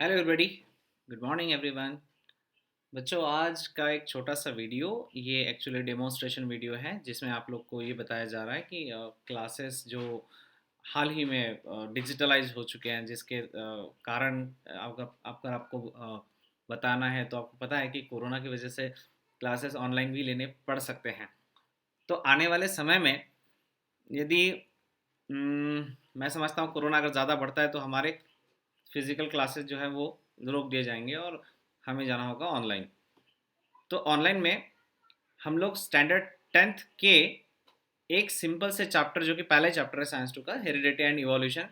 Hello everybody. Good morning everyone. बच्चों, आज का एक छोटा सा वीडियो, ये एक्चुअली डेमोन्स्ट्रेशन वीडियो है जिसमें आप लोग को ये बताया जा रहा है कि क्लासेस जो हाल ही में डिजिटलाइज हो चुके हैं, जिसके कारण आपको बताना है तो आपको पता है कि कोरोना की वजह से क्लासेस ऑनलाइन भी लेने पड़ सकते हैं। तो आने वाले समय में यदि मैं समझता हूँ कोरोना अगर ज़्यादा बढ़ता है तो हमारे फिज़िकल क्लासेस जो है वो रोक दिए जाएंगे और हमें जाना होगा ऑनलाइन। तो ऑनलाइन में हम लोग स्टैंडर्ड 10th के एक सिंपल से चैप्टर, जो कि पहला चैप्टर है साइंस 2 का, हेरिडिटी एंड इवोल्यूशन,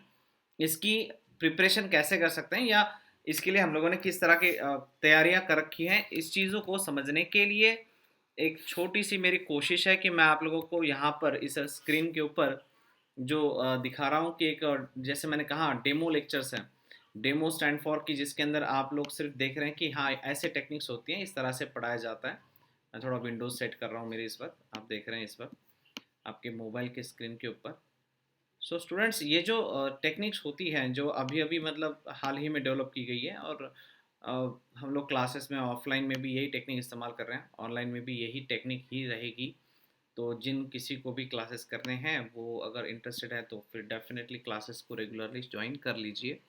इसकी प्रिपरेशन कैसे कर सकते हैं या इसके लिए हम लोगों ने किस तरह की तैयारियां कर रखी हैं, इस चीज़ों को समझने के लिए एक छोटी सी मेरी कोशिश है कि मैं आप लोगों को यहाँ पर इस स्क्रीन के ऊपर जो दिखा रहा हूँ कि एक जैसे मैंने कहा डेमो लेक्चर्स हैं। डेमो स्टैंड फॉर कि जिसके अंदर आप लोग सिर्फ देख रहे हैं कि हाँ ऐसे टेक्निक्स होती हैं, इस तरह से पढ़ाया जाता है। मैं थोड़ा विंडोज सेट कर रहा हूँ मेरे, इस वक्त आप देख रहे हैं इस वक्त आपके मोबाइल के स्क्रीन के ऊपर। सो स्टूडेंट्स, ये जो टेक्निक्स होती हैं जो अभी अभी मतलब हाल ही में डेवलप की गई है, और अ, हम लोग क्लासेस में ऑफलाइन में भी यही टेक्निक इस्तेमाल कर रहे हैं, ऑनलाइन में भी यही टेक्निक ही रहेगी। तो जिन किसी को भी क्लासेस करने हैं वो अगर इंटरेस्टेड है तो फिर डेफिनेटली क्लासेस को रेगुलरली ज्वाइन कर लीजिए।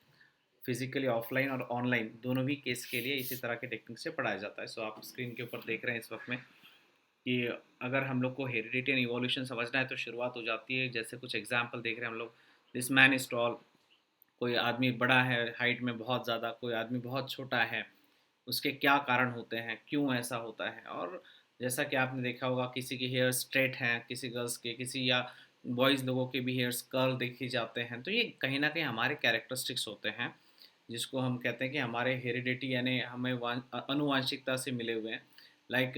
फिजिकली ऑफलाइन और ऑनलाइन दोनों भी केस के लिए इसी तरह के टेक्निक से पढ़ाया जाता है। सो आप स्क्रीन के ऊपर देख रहे हैं इस वक्त में कि अगर हम लोग को हेरिडिटी एंड इवोल्यूशन समझना है तो शुरुआत हो जाती है, जैसे कुछ एग्जांपल देख रहे हैं हम लोग। दिस मैन इज टॉल, कोई आदमी बड़ा है हाइट में बहुत ज़्यादा, कोई आदमी बहुत छोटा है, उसके क्या कारण होते हैं, क्यों ऐसा होता है। और जैसा कि आपने देखा होगा किसी के हेयर स्ट्रेट हैं, किसी गर्ल्स के, किसी या बॉयज़ लोगों के भी हेयर्स कर्ल देखे जाते हैं। तो ये कहीं ना कहीं हमारे कैरेक्टरिस्टिक्स होते हैं, जिसको हम कहते हैं कि हमारे हेरिडिटी यानी हमें अनुवांशिकता से मिले हुए हैं। लाइक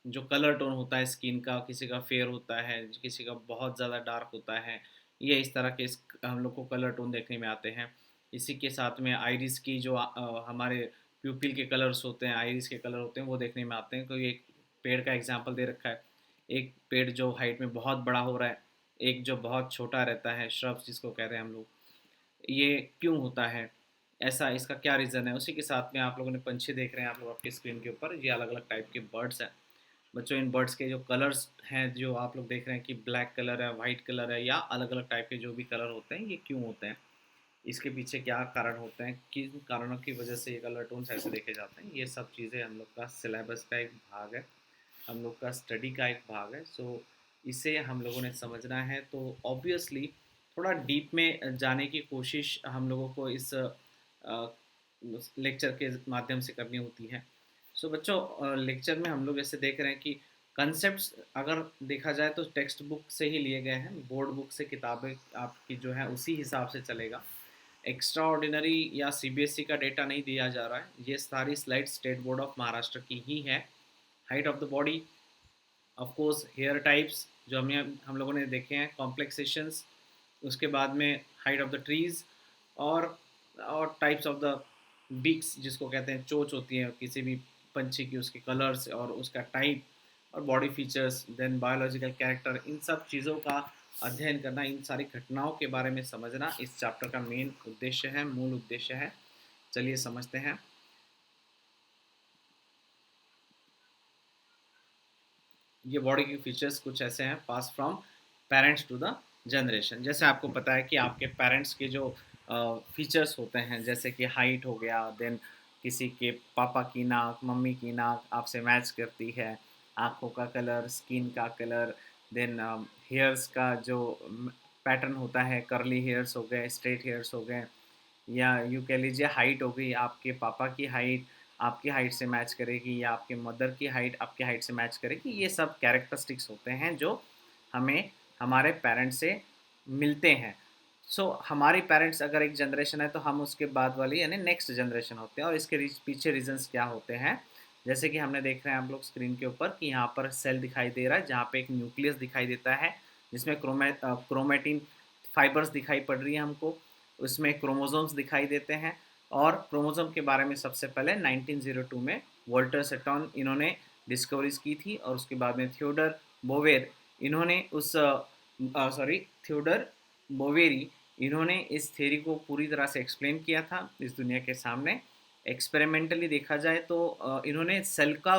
जो कलर टोन होता है स्किन का, किसी का फेयर होता है, किसी का बहुत ज़्यादा डार्क होता है। ये इस तरह के हम लोग को कलर टोन देखने में आते हैं। इसी के साथ में आइरिस की जो हमारे प्यूपिल के कलर्स होते हैं, आइरिस के कलर होते हैं, वो देखने में आते हैं। कोई एक पेड़ का एग्जांपल दे रखा है, एक पेड़ जो हाइट में बहुत बड़ा हो रहा है, एक जो बहुत छोटा रहता है, श्रब्स जिसको कहते हैं हम लोग। ये क्यों होता है ऐसा, इसका क्या रीज़न है। उसी के साथ में आप लोगों ने पंछी देख रहे हैं आप लोग आपके स्क्रीन के ऊपर, ये अलग अलग टाइप के बर्ड्स हैं। बच्चों, इन बर्ड्स के जो कलर्स हैं जो आप लोग देख रहे हैं कि ब्लैक कलर है, वाइट कलर है, या अलग अलग टाइप के जो भी कलर होते हैं, ये क्यों होते हैं, इसके पीछे क्या कारण होते हैं, किन कारणों की वजह से ये कलर टोन्स ऐसे देखे जाते हैं, ये सब चीज़ें हम लोग का सिलेबस का एक भाग है, हम लोग का स्टडी का एक भाग है। सो इसे हम लोगों ने समझना है तो ऑब्वियसली थोड़ा डीप में जाने की कोशिश हम लोगों को इस लेक्चर के माध्यम से करनी होती है। सो बच्चों, लेक्चर में हम लोग ऐसे देख रहे हैं कि कंसेप्ट्स अगर देखा जाए तो टेक्स्ट बुक से ही लिए गए हैं, बोर्ड बुक से किताबें आपकी जो है उसी हिसाब से चलेगा। एक्स्ट्रा ऑर्डिनरी या सीबीएसई का डेटा नहीं दिया जा रहा है, ये सारी slide state board of Maharashtra की ही है। Height of the body, of course hair types जो हम लोगों ने देखे हैं, कॉम्प्लेक्सेशंस, उसके बाद में हाइट ऑफ द ट्रीज़, और टाइप्स ऑफ द बीक्स जिसको कहते हैं, चोंच होती है किसी भी पंछी की, उसके कलर्स और उसका टाइप और body features, then biological character, इन सब चीज़ों का अध्ययन करना, इन सारी घटनाओं के बारे में समझना इस चैप्टर का मेन उद्देश्य है, मूल उद्देश्य है। चलिए समझते हैं। ये बॉडी के फीचर्स कुछ ऐसे हैं, pass from parents to the generation. जैसे आपको पता है कि आपके पेरेंट्स के जो फीचर्स होते हैं, जैसे कि हाइट हो गया, देन किसी के पापा की नाक, मम्मी की नाक आपसे मैच करती है, आँखों का कलर, स्किन का कलर, देन हेयर्स का जो पैटर्न होता है, करली हेयर्स हो गए, स्ट्रेट हेयर्स हो गए, या यूँ कह लीजिए हाइट हो गई, आपके पापा की हाइट आपकी हाइट से मैच करेगी, या आपके मदर की हाइट आपकी हाइट से मैच करेगी। ये सब कैरेक्टरिस्टिक्स होते हैं जो हमें हमारे पेरेंट्स से मिलते हैं। हमारी पेरेंट्स अगर एक जनरेशन है तो हम उसके बाद वाली यानी नेक्स्ट जनरेशन होते हैं, और इसके पीछे रीजंस क्या होते हैं। जैसे कि हमने देख रहे हैं आप लोग स्क्रीन के ऊपर कि यहाँ पर सेल दिखाई दे रहा है, जहाँ पे एक न्यूक्लियस दिखाई देता है, जिसमें क्रोमेटिन फाइबर्स दिखाई पड़ रही है हमको, उसमें क्रोमोसोम्स दिखाई देते हैं। और क्रोमोसोम के बारे में सबसे पहले 1902 में वॉल्टर सेटॉन इन्होंने डिस्कवरीज की थी, और उसके बाद में थियोडर बोवेर इन्होंने उस सॉरी थियोडर बोवेरी इन्होंने इस थ्योरी को पूरी तरह से एक्सप्लेन किया था इस दुनिया के सामने। एक्सपेरिमेंटली देखा जाए तो इन्होंने सेल का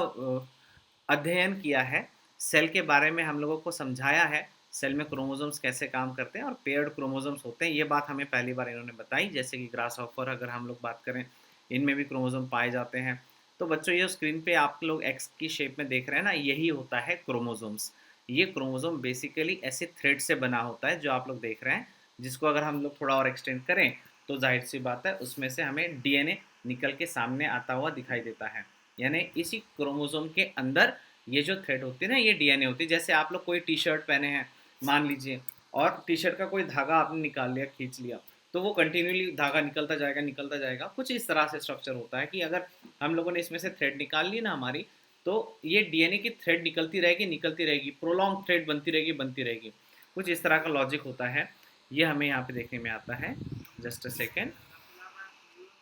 अध्ययन किया है, सेल के बारे में हम लोगों को समझाया है, सेल में क्रोमोसोम्स कैसे काम करते हैं और पेयर्ड क्रोमोसोम्स होते हैं, ये बात हमें पहली बार इन्होंने बताई। जैसे कि ग्रास हॉपर अगर हम लोग बात करें, इनमें भी क्रोमोसोम पाए जाते हैं। तो बच्चों, ये स्क्रीन पे आप लोग एक्स की शेप में देख रहे हैं ना, यही होता है क्रोमोसोम्स। ये क्रोमोसोम बेसिकली ऐसे थ्रेड से बना होता है जो आप लोग देख रहे हैं, जिसको अगर हम लोग थोड़ा और एक्सटेंड करें तो जाहिर सी बात है उसमें से हमें डीएनए निकल के सामने आता हुआ दिखाई देता है। यानी इसी क्रोमोसोम के अंदर ये जो थ्रेड होती है ना, ये डीएनए होती है। जैसे आप लोग कोई टी शर्ट पहने हैं मान लीजिए, और टी शर्ट का कोई धागा आपने निकाल लिया, खींच लिया, तो वो कंटिन्यूली धागा निकलता जाएगा। कुछ इस तरह से स्ट्रक्चर होता है कि अगर हम लोगों ने इसमें से थ्रेड निकाल ली ना हमारी, तो ये डीएनए की थ्रेड निकलती रहेगी, प्रोलॉन्ग थ्रेड बनती रहेगी। कुछ इस तरह का लॉजिक होता है, ये हमें यहाँ पे देखने में आता है। Just a second.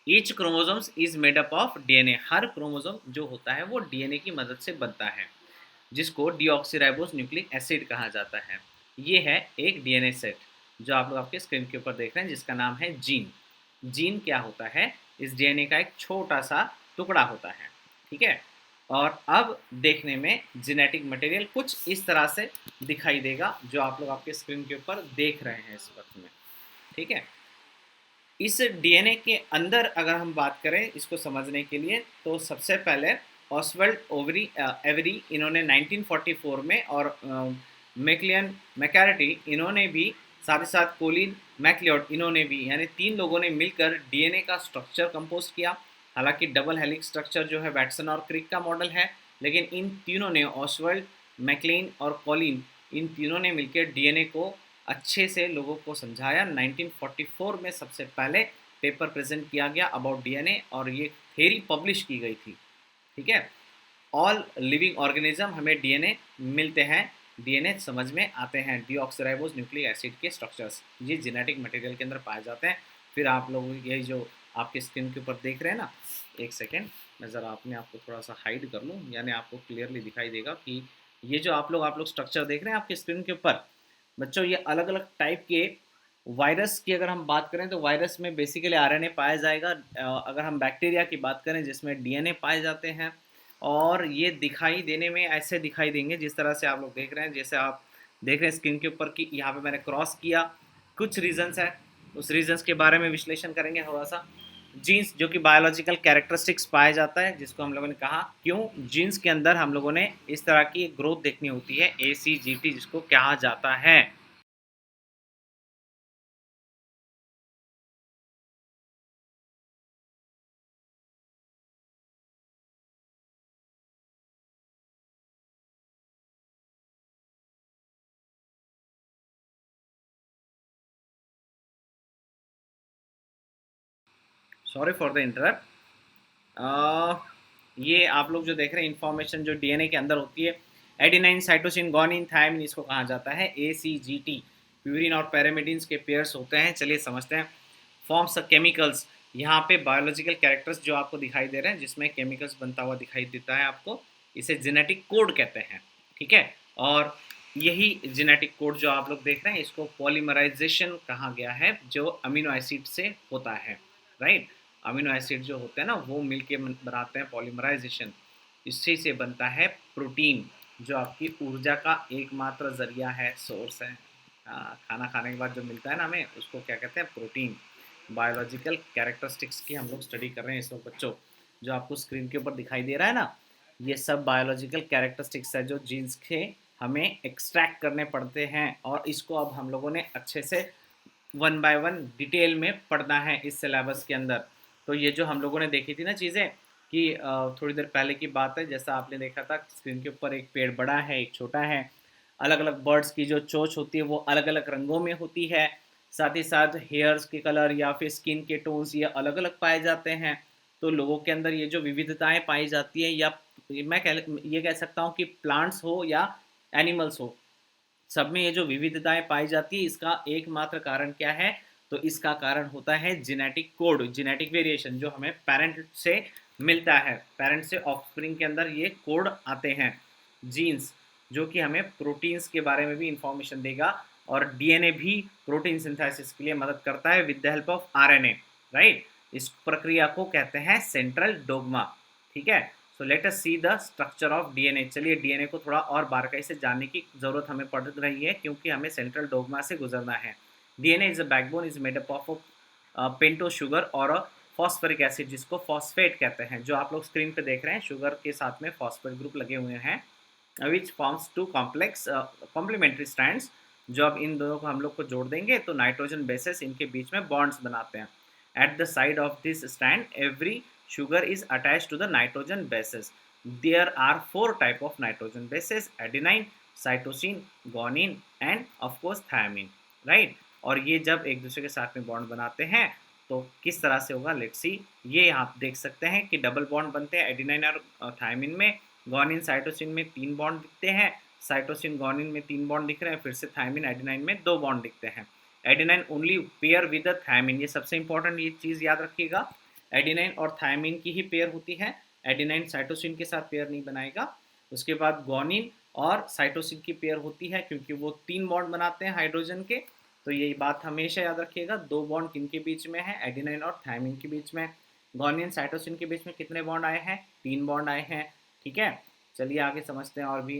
Each chromosomes is made up of DNA. Her chromosome जो होता है वो डीएनए की मदद से बनता है, जिसको डीऑक्सीराइबोस न्यूक्लिक एसिड कहा जाता है। ये है एक डीएनए सेट जो आप लोग आपके स्क्रीन के ऊपर देख रहे हैं, जिसका नाम है जीन। जीन क्या होता है? इस डीएनए का एक छोटा सा टुकड़ा होता है, ठीक है। और अब देखने में जेनेटिक मटेरियल कुछ इस तरह से दिखाई देगा जो आप लोग आपके स्क्रीन के ऊपर देख रहे हैं इस वक्त में, ठीक है। इस डीएनए के अंदर अगर हम बात करें इसको समझने के लिए, तो सबसे पहले ऑसवर्ल्ड एवरी इन्होंने 1944 में, और मैक्लियन मैकार्टी इन्होंने भी, साथ ही साथ कोलिन मैक्लियोड इन्होंने भी, यानी तीन लोगों ने मिलकर डीएनए का स्ट्रक्चर कंपोज किया। हालांकि डबल हेलिक्स स्ट्रक्चर जो है वैटसन और क्रिक का मॉडल है, लेकिन इन तीनों ने, ऑसवर्ल्ड, मैक्लिन और कॉलिन, इन तीनों ने मिलकर डीएनए को अच्छे से लोगों को समझाया। 1944 में सबसे पहले पेपर प्रेजेंट किया गया अबाउट डीएनए, और ये थ्योरी पब्लिश की गई थी, ठीक है। ऑल लिविंग ऑर्गेनिज्म हमें डीएनए मिलते हैं, डीएनए समझ में आते हैं। डीऑक्सीराइबोस न्यूक्लिक एसिड के स्ट्रक्चर्स ये जेनेटिक मटेरियल के अंदर पाए जाते हैं। फिर आप लोग ये जो आपके स्क्रीन के ऊपर देख रहे हैं ना, एक सेकेंड, मैं ज़रा अपने आप को थोड़ा सा हाइड कर लूँ, यानी आपको क्लियरली दिखाई देगा कि ये जो आप लोग स्ट्रक्चर देख रहे हैं आपके स्क्रीन के ऊपर, बच्चों, ये अलग अलग टाइप के वायरस की अगर हम बात करें तो वायरस में बेसिकली आरएनए पाया जाएगा। अगर हम बैक्टीरिया की बात करें जिसमें डीएनए पाए जाते हैं, और ये दिखाई देने में ऐसे दिखाई देंगे जिस तरह से आप लोग देख रहे हैं। जैसे आप देख रहे हैं स्क्रीन के ऊपर कि यहाँ पे मैंने क्रॉस किया, कुछ रीजंस है, उस रीजंस के बारे में विश्लेषण करेंगे थोड़ा सा। जीन्स जो कि बायोलॉजिकल कैरेक्टरिस्टिक्स पाया जाता है, जिसको हम लोगों ने कहा क्यों जीन्स के अंदर हम लोगों ने इस तरह की ग्रोथ देखनी होती है, ACGT जिसको कहा जाता है। Sorry for the interrupt. ये आप लोग जो देख रहे हैं इंफॉर्मेशन जो डीएनए के अंदर होती है, एडिनाइन, साइटोसिन, ग्वानिन, थायमिन, इसको कहा जाता है ACGT। प्यूरिन और पैरामिडिन्स के पेयर्स होते हैं। चलिए समझते हैं। फॉर्म्स केमिकल्स, यहाँ पे बायोलॉजिकल कैरेक्टर्स जो आपको दिखाई दे रहे हैं, जिसमें केमिकल्स बनता हुआ दिखाई देता है आपको, इसे जेनेटिक कोड कहते हैं, ठीक है। और यही जेनेटिक कोड जो आप लोग देख रहे हैं, इसको पॉलीमराइजेशन कहा गया है, जो अमीनो एसिड से होता है, राइट। अमीनो एसिड जो होते हैं ना, वो मिलके बनाते हैं पॉलीमराइजेशन। इसी से बनता है प्रोटीन, जो आपकी ऊर्जा का एकमात्र जरिया है, सोर्स है। खाना खाने के बाद जो मिलता है ना हमें, उसको क्या कहते हैं? प्रोटीन। बायोलॉजिकल कैरेक्टरिस्टिक्स की हम लोग स्टडी कर रहे हैं इस वक्त बच्चों। जो आपको स्क्रीन के ऊपर दिखाई दे रहा है ना, ये सब बायोलॉजिकल कैरेक्टरिस्टिक्स है जो जीन्स के हमें एक्सट्रैक्ट करने पड़ते हैं, और इसको अब हम लोगों ने अच्छे से वन बाय वन डिटेल में पढ़ना है इस सिलेबस के अंदर। तो ये जो हम लोगों ने देखी थी ना चीज़ें, कि थोड़ी देर पहले की बात है, जैसा आपने देखा था स्क्रीन के ऊपर, एक पेड़ बड़ा है, एक छोटा है। अलग अलग बर्ड्स की जो चोंच होती है वो अलग अलग रंगों में होती है। साथ ही साथ हेयर्स के कलर या फिर स्किन के टोन्स ये अलग अलग पाए जाते हैं। तो लोगों के अंदर ये जो विविधताएं पाई जाती है, या ये कह सकता हूँ कि प्लांट्स हो या एनिमल्स हो, सब में ये जो विविधताएं पाई जाती है, इसका एकमात्र कारण क्या है? तो इसका कारण होता है जेनेटिक कोड, जेनेटिक वेरिएशन, जो हमें पेरेंट से मिलता है। पेरेंट से ऑफस्प्रिंग के अंदर ये कोड आते हैं, जीन्स, जो कि हमें प्रोटीन्स के बारे में भी इंफॉर्मेशन देगा। और डीएनए भी प्रोटीन सिंथेसिस के लिए मदद करता है with the help of RNA, right. इस प्रक्रिया को कहते हैं सेंट्रल डोग्मा, ठीक है। So let us see the structure of DNA. चलिए डीएनए को थोड़ा और बारीकी से जानने की जरूरत हमें पड़ रही है क्योंकि हमें सेंट्रल डोग्मा से गुजरना है। DNA is a backbone is made up of pentose sugar और फॉस्फोरिक एसिड, जिसको फॉस्फेट कहते हैं। जो आप लोग स्क्रीन पे देख रहे हैं, शुगर के साथ में फॉस्फेट ग्रुप लगे हुए हैं, which forms two complex complementary strands. जो अब इन दोनों को हम लोग को जोड़ देंगे तो नाइट्रोजन बेसेस इनके बीच में बॉन्ड्स बनाते हैं। At the side of this strand every sugar is attached to the nitrogen bases. There are 4 type of nitrogen bases: adenine, cytosine, guanine and of course thiamine, right? और ये जब एक दूसरे के साथ में बॉन्ड बनाते हैं तो किस तरह से होगा, लेट्स सी। ये आप देख सकते हैं कि डबल बॉन्ड बनते हैं एडिनाइन और थायमिन में। गुआनिन साइटोसिन में 3 बॉन्ड दिखते हैं, साइटोसिन गुआनिन में 3 बॉन्ड दिख रहे हैं, फिर से थायमिन एडिनाइन में 2 बॉन्ड दिखते हैं। Adenine only pair with thymine, ये सबसे इंपॉर्टेंट ये चीज़ याद रखिएगा। एडिनाइन और थायमिन की ही पेयर होती है, एडिनाइन साइटोसिन के साथ पेयर नहीं बनाएगा। उसके बाद गुआनिन और साइटोसिन की पेयर होती है क्योंकि वो 3 बॉन्ड बनाते हैं हाइड्रोजन के। तो यही बात हमेशा याद रखिएगा। 2 बॉन्ड किनके बीच में है, एडिनाइन और थायमिन के बीच में। गुआनिन साइटोसिन के बीच में कितने बॉन्ड आए हैं, 3 बॉन्ड आए हैं, ठीक है। चलिए आगे समझते हैं और भी।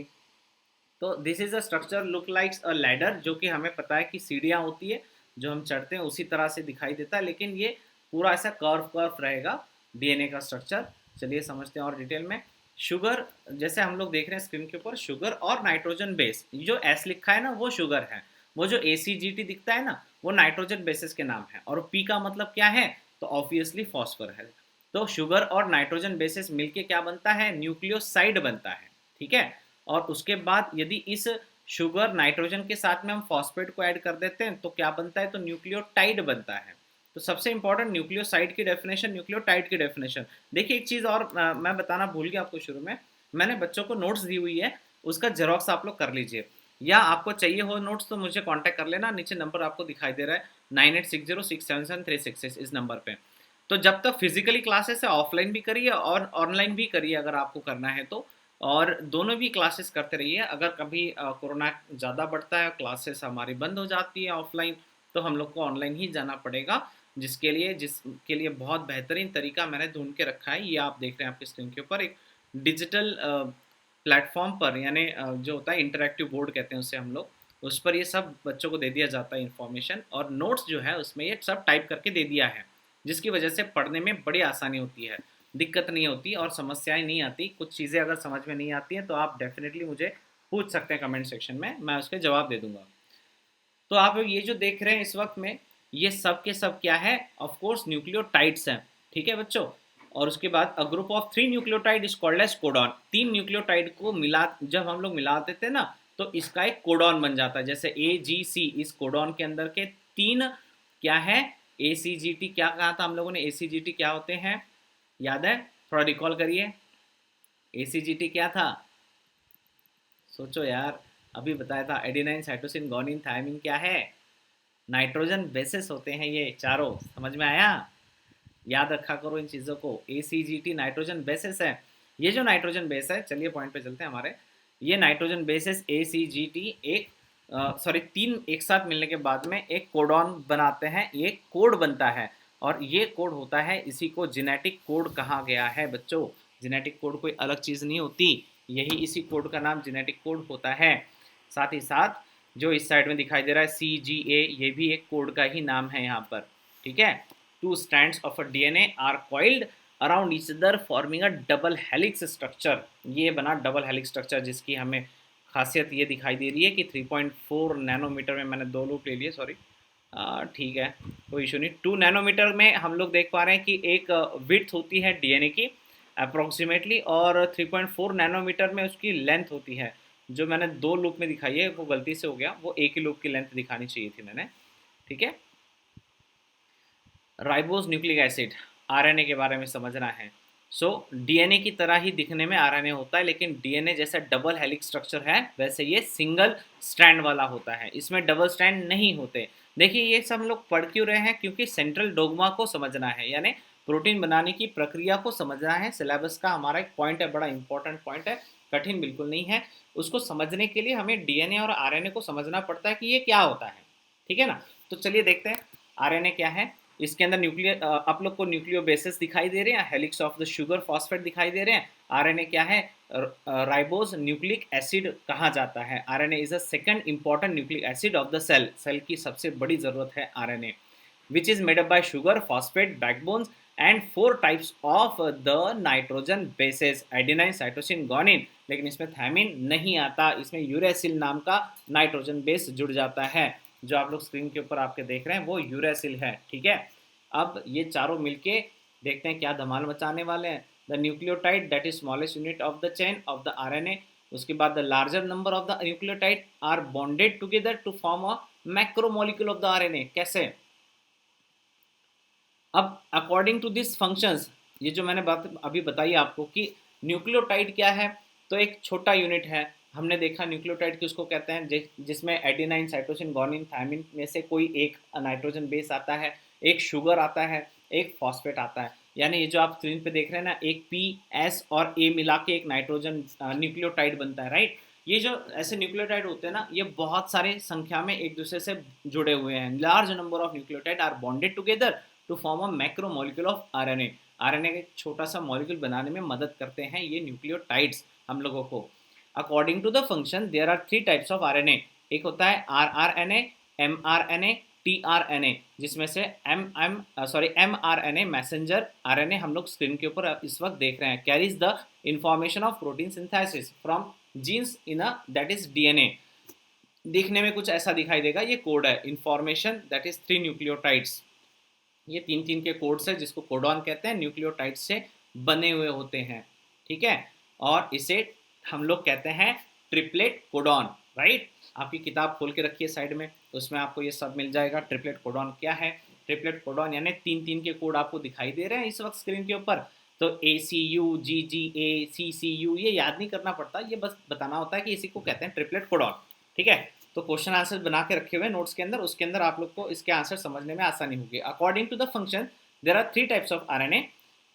तो this is a structure look likes a ladder, जो कि हमें पता है कि सीढ़ियाँ होती है, जो हम चढ़ते हैं उसी तरह से दिखाई देता है, लेकिन ये पूरा ऐसा कर्व रहेगा डीएनए का स्ट्रक्चर। चलिए समझते हैं और डिटेल में। शुगर, जैसे हम लोग देख रहे हैं स्क्रीन के ऊपर, शुगर और नाइट्रोजन बेस, जो एस लिखा है ना वो शुगर है, वो जो ACGT दिखता है ना वो नाइट्रोजन बेसिस के नाम है, और P का मतलब क्या है, तो ऑब्वियसली फॉस्फर है। तो शुगर और नाइट्रोजन बेसिस मिलके क्या बनता है, न्यूक्लियोसाइड बनता है, ठीक है। और उसके बाद यदि इस शुगर नाइट्रोजन के साथ में हम फॉस्फेट को ऐड कर देते हैं तो क्या बनता है, तो न्यूक्लियोटाइड बनता है। तो सबसे इंपॉर्टेंट न्यूक्लियोसाइड की डेफिनेशन, न्यूक्लियोटाइड की डेफिनेशन। देखिए एक चीज़ और मैं बताना भूल गया आपको शुरू में, मैंने बच्चों को नोट्स दी हुई है, उसका जेरोक्स आप लोग कर लीजिए, या आपको चाहिए हो नोट्स तो मुझे कांटेक्ट कर लेना, नीचे नंबर आपको दिखाई दे रहा है 9860677366 इस नंबर पे। तो जब तक फिजिकली क्लासेस है ऑफलाइन भी करिए और ऑनलाइन भी करिए अगर आपको करना है तो, और दोनों भी क्लासेस करते रहिए। अगर कभी कोरोना ज़्यादा बढ़ता है, क्लासेस हमारी बंद हो जाती है ऑफलाइन, तो हम लोग को ऑनलाइन ही जाना पड़ेगा, जिसके लिए बहुत बेहतरीन तरीका मैंने ढूंढ के रखा है। ये आप देख रहे हैं आपकी स्क्रीन के ऊपर, एक डिजिटल प्लेटफॉर्म पर, यानी जो होता है इंटरेक्टिव बोर्ड कहते हैं उसे हम लोग, उस पर ये सब बच्चों को दे दिया जाता है इन्फॉर्मेशन, और नोट्स जो है उसमें ये सब टाइप करके दे दिया है, जिसकी वजह से पढ़ने में बड़ी आसानी होती है, दिक्कत नहीं होती और समस्याएं नहीं आती। कुछ चीज़ें अगर समझ में नहीं आती हैं तो आप डेफिनेटली मुझे पूछ सकते हैं कमेंट सेक्शन में, मैं उसके जवाब दे दूंगा। तो आप ये जो देख रहे हैं इस वक्त में, ये सब के सब क्या है, ऑफ कोर्स न्यूक्लियोटाइड्स हैं, ठीक है बच्चों। और उसके बाद a group of 3 nucleotide is called as codon. 3 nucleotide को मिला, जब हम लोग मिला देते हैं ना तो इसका एक कोडॉन बन जाता है, जैसे AGC, इस कोडॉन के अंदर के 3 क्या है, ACGT, क्या कहा था हम लोगों ने, ACGT क्या होते हैं, याद है, थोड़ा रिकॉल करिए, ACGT क्या था, सोचो यार, अभी बताया था, एडिनाइन साइटोसिन गुआनिन थायमिन क्या है, नाइट्रोजन बेसिस होते हैं ये चारों, समझ में आया, याद रखा करो इन चीज़ों को। ACGT नाइट्रोजन बेसिस है, ये जो नाइट्रोजन बेस है, चलिए पॉइंट पे चलते हैं हमारे। ये नाइट्रोजन बेसिस ACGT एक सॉरी 3 एक साथ मिलने के बाद में एक कोडॉन बनाते हैं, एक कोड बनता है, और ये कोड होता है, इसी को जेनेटिक कोड कहा गया है बच्चों। जेनेटिक कोड कोई अलग चीज़ नहीं होती, यही इसी कोड का नाम जेनेटिक कोड होता है। साथ ही साथ जो इस साइड में दिखाई दे रहा है CGA, ये भी एक कोड का ही नाम है यहाँ पर, ठीक है। 2 strands of a DNA are coiled around each other forming a double helix structure। ये बना डबल हेलिक्स स्ट्रक्चर, जिसकी हमें खासियत ये दिखाई दे रही है कि 3.4 नैनोमीटर में, मैंने 2 लूप ले लिए सॉरी, ठीक है कोई इशू नहीं, 2 नैनोमीटर में हम लोग देख पा रहे हैं कि एक विड्थ होती है डीएनए की अप्रोक्सीमेटली, और 3.4 नैनोमीटर में उसकी लेंथ होती है। जो मैंने 2 लूप में दिखाई है वो गलती से हो गया, वो एक ही लूप की लेंथ दिखानी चाहिए थी मैंने, ठीक है। राइबोस न्यूक्लिक एसिड, आरएनए के बारे में समझना है। सो डीएनए की तरह ही दिखने में आरएनए होता है, लेकिन डीएनए जैसा डबल हेलिक्स स्ट्रक्चर है वैसे ये सिंगल स्ट्रैंड वाला होता है, इसमें डबल स्ट्रैंड नहीं होते। देखिए ये सब हम लोग पढ़ क्यों रहे हैं, क्योंकि सेंट्रल डोग्मा को समझना है, यानी प्रोटीन बनाने की प्रक्रिया को समझना है। सिलेबस का हमारा एक पॉइंट है, बड़ा इंपॉर्टेंट पॉइंट है, कठिन बिल्कुल नहीं है। उसको समझने के लिए हमें डीएनए और आरएनए को समझना पड़ता है कि ये क्या होता है, ठीक है ना। तो चलिए देखते हैं आरएनए क्या है। इसके अंदर न्यूक्लियर आप लोग को न्यूक्लियो बेसिस दिखाई दे रहे हैं, helix of the sugar phosphate दिखाई दे रहे हैं। आरएनए क्या है, राइबोज न्यूक्लिक एसिड कहा जाता है। RNA is a second important nucleic acid of the cell, cell की सबसे बड़ी जरूरत है RNA, which is made up by sugar, phosphate, backbones and four types of the nitrogen bases adenine, cytosine, guanine। लेकिन इसमें थायमिन नहीं आता, इसमें यूरेसिल नाम का नाइट्रोजन बेस जुड़ जाता है। जो आप लोग स्क्रीन के ऊपर आपके देख रहे हैं वो यूरेसिल है, ठीक है। अब ये चारों मिलके देखते हैं क्या धमाल मचाने वाले हैं। The nucleotide that is smallest unit of the chain of the RNA, उसके बाद the larger number of the nucleotide are bonded together to form a macromolecule of the RNA. कैसे, अब अकॉर्डिंग टू दिस फंक्शंस, ये जो मैंने बात अभी बताई आपको कि न्यूक्लियोटाइड क्या है, तो एक छोटा यूनिट है। हमने देखा न्यूक्लियोटाइड किसको कहते हैं, जिसमें एडेनाइन, साइटोसिन, गुआनिन, थायमिन में से कोई एक नाइट्रोजन बेस आता है, एक शुगर आता है, एक फॉस्फेट आता है। यानी ये जो आप स्क्रीन पे देख रहे हैं ना, एक पी एस और ए मिला के एक नाइट्रोजन न्यूक्लियोटाइड बनता है, राइट। ये जो ऐसे न्यूक्लियोटाइड होते हैं ना, ये बहुत सारे संख्या में एक दूसरे से जुड़े हुए हैं। Large number of nucleotide are bonded together to form a macro molecule of RNA. RNA का एक छोटा सा मॉलिक्यूल बनाने में मदद करते हैं ये न्यूक्लियोटाइड्स हम लोगों को। According to the function there are three types of RNA. एक होता है आरआरएनए, एमआरएनए, टीआरएनए, जिसमें से एमआरएनए मैसेंजर आरएनए हम लोग स्क्रीन के ऊपर इस वक्त देख रहे हैं, carries the information of protein synthesis from genes in a that is DNA. देखने में कुछ ऐसा दिखाई देगा, ये कोड है information that is three nucleotides. ये तीन तीन के कोड्स है जिसको कोडॉन कहते हैं, न्यूक्लियोटाइड से बने हुए होते हैं, ठीक है। और इसे हम लोग कहते हैं ट्रिपलेट कोडॉन, राइट। आपकी किताब खोल के रखिए साइड में, उसमें आपको ये सब मिल जाएगा। ट्रिपलेट कोडॉन क्या है, ट्रिपलेट कोडॉन यानी तीन तीन के कोड आपको दिखाई दे रहे हैं इस वक्त स्क्रीन के ऊपर। तो ACU, GGA, CCU ये याद नहीं करना पड़ता, ये बस बताना होता है कि इसी को कहते हैं ट्रिपलेट कोडॉन, ठीक है। तो क्वेश्चन आंसर बना के रखे हुए नोट्स के अंदर, उसके अंदर आप लोग को इसके आंसर समझने में आसानी होगी। According to the function there are three types of RNA,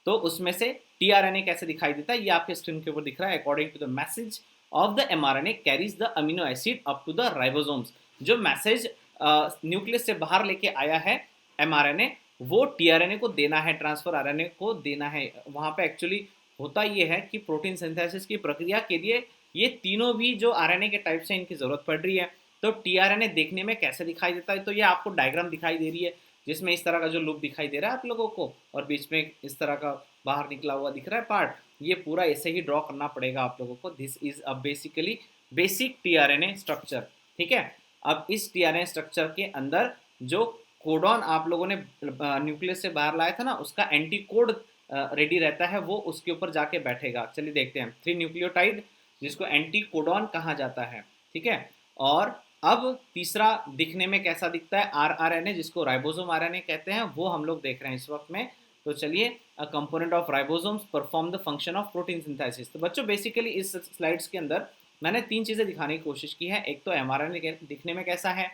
तो उसमें से टीआरएनए कैसे दिखाई देता है ये आपके स्क्रीन के ऊपर दिख रहा है। According to the message of the mRNA carries the amino acid up to the ribosomes. जो मैसेज न्यूक्लियस से बाहर लेके आया है एमआरएनए, वो टीआरएनए को देना है, ट्रांसफर आरएनए को देना है। वहां पे एक्चुअली होता ये है कि प्रोटीन सिंथेसिस की प्रक्रिया के लिए ये तीनों भी जो आरएनए के टाइप से इनकी जरूरत पड़ रही है। तो टीआरएनए देखने में कैसे दिखाई देता है, तो ये आपको डायग्राम दिखाई दे रही है जिसमें इस तरह का जो लूप दिखाई दे रहा है आप लोगों को, और बीच में इस तरह का बाहर निकला हुआ दिख रहा है पार्ट, ये पूरा ऐसे ही ड्रॉ करना पड़ेगा आप लोगों को। This is a basically basic tRNA structure, ठीक है। अब इस टीआरएनए स्ट्रक्चर के अंदर जो कोडॉन आप लोगों ने न्यूक्लियस से बाहर लाया था ना, उसका एंटी कोड रेडी रहता है, वो उसके ऊपर जाके बैठेगा। चलिए देखते हैं, थ्री न्यूक्लियोटाइड जिसको एंटी कोडॉन कहा जाता है, ठीक है। और अब तीसरा दिखने में कैसा दिखता है, आरआरएनए जिसको राइबोसोम आरएनए कहते हैं, वो हम लोग देख रहे हैं इस वक्त में। तो चलिए, a component of ribosomes perform the function of protein synthesis. तो बच्चों बेसिकली इस स्लाइड्स के अंदर मैंने तीन चीज़ें दिखाने की कोशिश की है। एक तो एमआरएनए दिखने में कैसा है,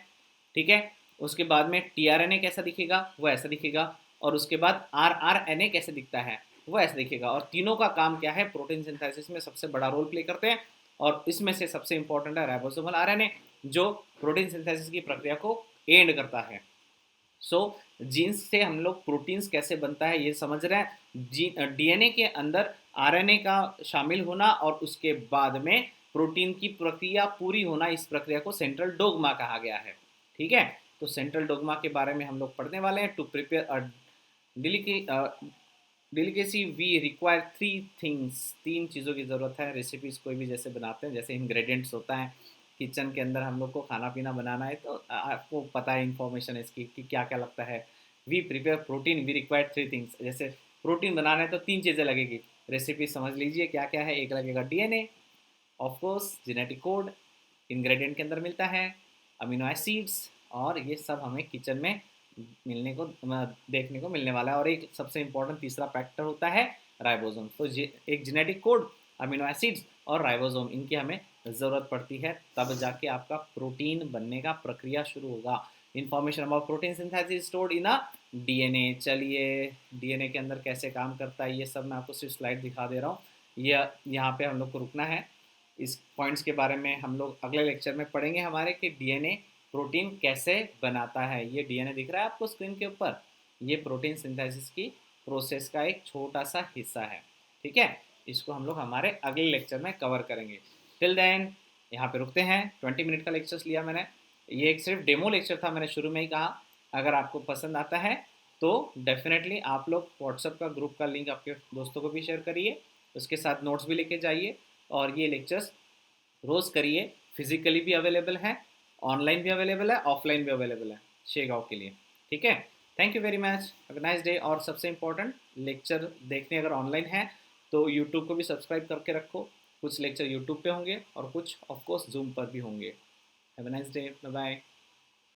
ठीक है। उसके बाद में टीआरएनए कैसा दिखेगा, वो ऐसा दिखेगा। और उसके बाद आरआरएनए कैसे दिखता है, वो ऐसा दिखेगा। और तीनों का काम क्या है, प्रोटीन सिंथेसिस में सबसे बड़ा रोल प्ले करते हैं। और इसमें से सबसे इंपॉर्टेंट है राइबोसोमल आरएनए, जो प्रोटीन सिंथेसिस की प्रक्रिया को एंड करता है। सो जीन्स से हम लोग प्रोटीन्स कैसे बनता है ये समझ रहे हैं। डीएनए के अंदर आरएनए का शामिल होना और उसके बाद में प्रोटीन की प्रक्रिया पूरी होना, इस प्रक्रिया को सेंट्रल डोग्मा कहा गया है, ठीक है। तो सेंट्रल डोग्मा के बारे में हम लोग पढ़ने वाले हैं। To prepare delicacy we require three things, तीन चीज़ों की ज़रूरत है। रेसिपीज़ कोई भी जैसे बनाते हैं, जैसे इंग्रेडिएंट्स होता है किचन के अंदर, हम लोग को खाना पीना बनाना है तो आपको पता है इन्फॉर्मेशन इसकी कि क्या क्या लगता है। We prepare protein we require three things, जैसे प्रोटीन बनाना है तो तीन चीज़ें लगेगी। रेसिपी समझ लीजिए क्या क्या है। एक लगेगा DNA, of course genetic code ingredient के अंदर मिलता है, अमीनो एसिड्स, और ये सब हमें किचन में मिलने को देखने को मिलने वाला है। और एक सबसे इंपॉर्टेंट तीसरा फैक्टर होता है राइबोसोम। तो एक जेनेटिक कोड, अमीनो एसिड्स और राइबोसोम, इनकी हमें ज़रूरत पड़ती है, तब जाके आपका प्रोटीन बनने का प्रक्रिया शुरू होगा। Information about protein synthesis stored in a DNA. चलिए डीएनए के अंदर कैसे काम करता है ये सब मैं आपको सिर्फ स्लाइड दिखा दे रहा हूँ। ये यहाँ पे हम लोग को रुकना है। इस पॉइंट्स के बारे में हम लोग अगले लेक्चर में पढ़ेंगे हमारे कि डीएनए प्रोटीन कैसे बनाता है। ये डीएनए दिख रहा है आपको स्क्रीन के ऊपर, ये प्रोटीन सिंथेसिस की प्रोसेस का एक छोटा सा हिस्सा है। ठीक है, इसको हम लोग हमारे अगले लेक्चर में कवर करेंगे। टिल देन यहाँ पे रुकते हैं। 20 मिनट का लेक्चर लिया मैंने, ये एक सिर्फ डेमो लेक्चर था, मैंने शुरू में ही कहा। अगर आपको पसंद आता है तो डेफिनेटली आप लोग व्हाट्सएप का ग्रुप का लिंक आपके दोस्तों को भी शेयर करिए, उसके साथ नोट्स भी लेके जाइए, और ये लेक्चर्स रोज़ करिए। फिजिकली भी अवेलेबल है, ऑनलाइन भी अवेलेबल है, ऑफलाइन भी अवेलेबल है शेगांव के लिए। ठीक है, thank you very much, have a nice day. और सबसे इम्पोर्टेंट, लेक्चर देखने अगर ऑनलाइन है तो यूट्यूब को भी सब्सक्राइब करके रखो। कुछ लेक्चर यूट्यूब पे होंगे और कुछ ऑफकोर्स जूम पर भी होंगे। Have a nice day, bye bye.